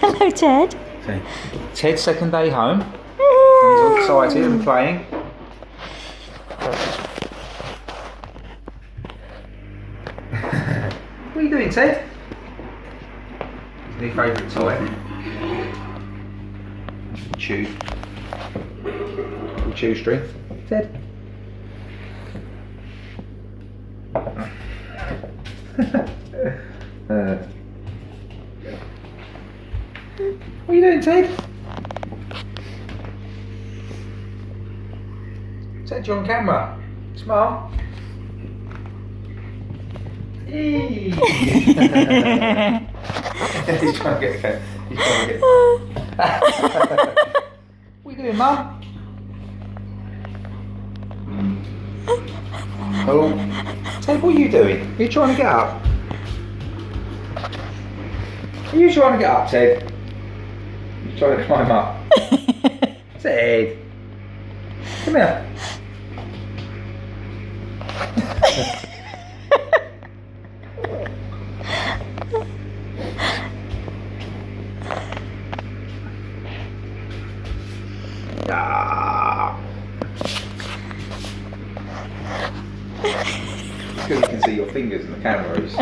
Hello, Ted. Okay. Ted's second day home. He's all excited and playing. What are you doing, Ted? His new favourite toy. Chew. Chew string. Ted. What are you doing, Ted? Ted, you're on camera. Smile. Hey. He's trying to get. He's trying to get. What are you doing, Mum? Oh, Ted, what are you doing? Are you trying to get up? Are you trying to get up, Ted? You're trying to climb up. Ted, come here. Ah. It's because you can see your fingers in the cameras.